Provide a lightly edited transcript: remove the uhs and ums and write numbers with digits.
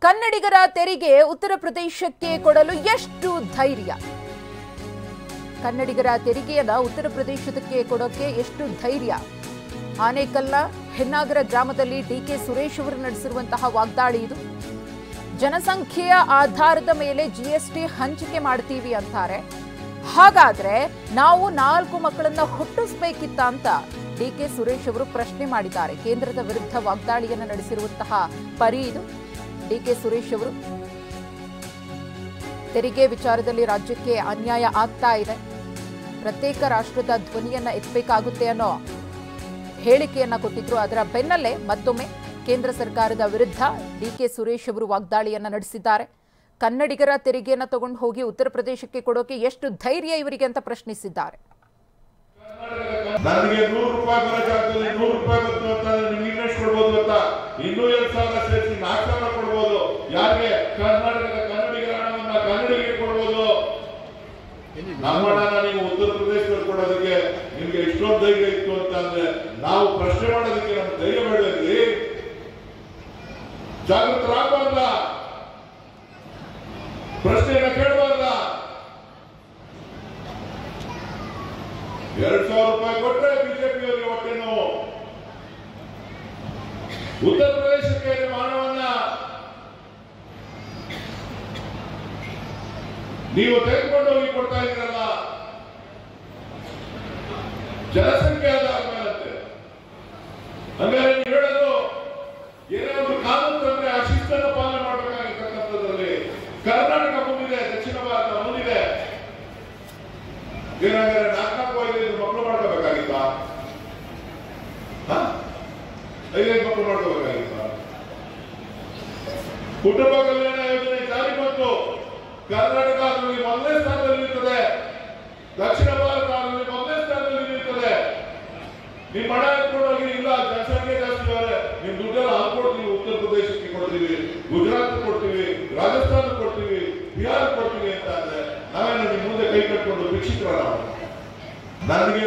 ಕನ್ನಡಿಗರ ತೆರಿಗೆ ಉತ್ತರ ಪ್ರದೇಶಕ್ಕೆ ಕೊಡಲು ಎಷ್ಟು ಧೈರ್ಯ? ಕನ್ನಡಿಗರ ತೆರಿಗೆಯನ್ನು ಉತ್ತರ ಪ್ರದೇಶಕ್ಕೆ ಕೊಡೋಕೆ ಎಷ್ಟು ಧೈರ್ಯ? ಆನೇಕಲ್ನ ಹೆನ್ನಾಗರ ಗ್ರಾಮದಲ್ಲಿ ಡಿಕೆ ಸುರೇಶ್ ಅವರು ನಡೆಸಿರುವಂತಹ ವಾಗ್ದಾಳಿ ಇದು. ಜನಸಂಖ್ಯೆಯ ಆಧಾರದ ಮೇಲೆ ಜಿಎಸ್ಟಿ ಹಂಚಿಕೆ ಮಾಡ್ತೀವಿ ಅಂತಾರೆ. ಹಾಗಾದ್ರೆ ನಾವು 4 ಮಕ್ಕಳನ್ನ ಹುಟ್ಟಿಸಬೇಕಿತ್ತ ಅಂತ ಡಿಕೆ ಸುರೇಶ್ ಅವರು ಪ್ರಶ್ನೆ ಮಾಡಿದ್ದಾರೆ. ಕೇಂದ್ರದ ವಿರುದ್ಧ ವಾಗ್ದಾಳಿಯನ್ನು ನಡೆಸಿರುವಂತಹ ಪರಿ ಇದು. ಡಿಕೆ ಸುರೇಶ್ ಅವರು ತೆರಿಗೆ ವಿಚಾರದಲ್ಲಿ ರಾಜ್ಯಕ್ಕೆ ಅನ್ಯಾಯ ಆಗ್ತಾ ಇದೆ, ಪ್ರತ್ಯೇಕ ರಾಷ್ಟ್ರದ ಧ್ವನಿಯನ್ನ ಎತ್ತಬೇಕಾಗುತ್ತೆ ಅನ್ನೋ ಹೇಳಿಕೆಯನ್ನ ಕೊಟ್ಟಿದ್ರು. ಅದರ ಬೆನ್ನಲ್ಲೇ ಮತ್ತೊಮ್ಮೆ ಕೇಂದ್ರ ಸರ್ಕಾರದ ವಿರುದ್ಧ ಡಿಕೆ ಸುರೇಶ್ ಅವರು ವಾಗ್ದಾಳಿಯನ್ನ ನಡೆಸಿದ್ದಾರೆ. ಕನ್ನಡಿಗರ ತೆರಿಗೆಯನ್ನ ತಗೊಂಡು ಹೋಗಿ ಉತ್ತರ ಪ್ರದೇಶಕ್ಕೆ ಕೊಡೋಕೆ ಎಷ್ಟು ಧೈರ್ಯ ಇವರಿಗೆ ಅಂತ ಪ್ರಶ್ನಿಸಿದ್ದಾರೆ. ನನಗೆ 100 ರೂಪಾಯಿ ಬರೋ ಜಾಗದಲ್ಲಿ 100 ರೂಪಾಯಿ ಬಂತು ಅಂತ ನಿಮ್ಗೆ ಇನ್ನೆಷ್ಟು ಕೊಡ್ಬೋದು ಅಂತ, ಇನ್ನೂ 2,000 ಸೇರಿಸಿ 4,000 ಕೊಡ್ಬೋದು. ಯಾರಿಗೆ? ಕರ್ನಾಟಕದ ಕನ್ನಡಿಗರ ಹಣವನ್ನ ಕನ್ನಡಿಗರಿಗೆ ಕೊಡ್ಬೋದು. ನಮ್ಮ ಹಣನ ನೀವು ಉತ್ತರ ಪ್ರದೇಶದಲ್ಲಿ ಕೊಡೋದಕ್ಕೆ ನಿಮ್ಗೆ ಇಷ್ಟೊಂದು ಧೈರ್ಯ ಇತ್ತು ಅಂತ ಅಂದ್ರೆ ನಾವು ಪ್ರಶ್ನೆ ಮಾಡೋದಕ್ಕೆ ನಮ್ಗೆ ಧೈರ್ಯ ಬೇಡಲಿ? ಜಾಗೃತರಾಗಬಾರ್ದ? ಪ್ರಶ್ನೆಯನ್ನ ಕೇಳಬಾರ್ದ? 2,000 ರೂಪಾಯಿ ಕೊಟ್ಟರೆ ಬಿಜೆಪಿಯವರಿಗೆ ಹೊಟ್ಟೆ ನೋವು. ಉತ್ತರ ಪ್ರದೇಶಕ್ಕೆ ಹಣವನ್ನ ನೀವು ತೆಗೆದುಕೊಂಡು ಹೋಗಿ ಕೊಡ್ತಾ ಇದ್ದೀರಲ್ಲ, ಜನಸಂಖ್ಯೆ ಆಧಾರಮೇಲಂತೆ. ಹಂಗಾರೆ ನೀವು ಹೇಳೋದು ಏನೇ ಒಂದು ಕಾನೂನು ತಂದ್ರೆ ಆ ಶಿಸ್ತನ್ನು ಪಾಲನೆ ಮಾಡಬೇಕಾಗಿರ್ತಕ್ಕಂಥದ್ರಲ್ಲಿ ಕರ್ನಾಟಕ ಮುಂದಿದೆ, ದಕ್ಷಿಣ ಭಾರತ ಮುಂದಿದೆ. ಏನಾದ್ರೆ 4-5 ಮಕ್ಕಳು ಮಾಡ್ಕೋಬೇಕಾಗಿತ್ತ? 5 ಮಕ್ಕಳು ಮಾಡ್ಕೋಬೇಕಾಗಿತ್ತ? ಕುಟುಂಬ ಕಲ್ಯಾಣ ಯೋಜನೆ ಜಾರಿ ಬಂತು. ಕರ್ನಾಟಕ ಅದರಲ್ಲಿ 1ನೇ ಸ್ಥಾನದಲ್ಲಿ ಇರ್ತದೆ, ದಕ್ಷಿಣ ಭಾರತ ಅದರಲ್ಲಿ 1ನೇ ಸ್ಥಾನದಲ್ಲಿ ಇರ್ತದೆ. ನಿಮ್ಮ ಹಣ ಎತ್ಕೊಂಡೋಗಿ ಇಲ್ಲ, ಜನಸಂಖ್ಯೆ ಜಾಸ್ತಿ ಇದ್ದಾರೆ, ನಿಮ್ ದುಡ್ಡೆಲ್ಲ ಹಾಕೊಡ್ತೀವಿ, ಉತ್ತರ ಪ್ರದೇಶಕ್ಕೆ ಕೊಡ್ತೀವಿ, ಗುಜರಾತ್ ಕೊಡ್ತೀವಿ, ರಾಜಸ್ಥಾನ ಕೊಡ್ತೀವಿ, ಬಿಹಾರ ಕೊಡ್ತೀವಿ ಅಂತ ಅಂದ್ರೆ ನಾವೇನು ನಿಮ್ ಮುಂದೆ ಕೈ ಕಟ್ಕೊಂಡು ಭಿಕ್ಷಿಕರ? ನನಗೆ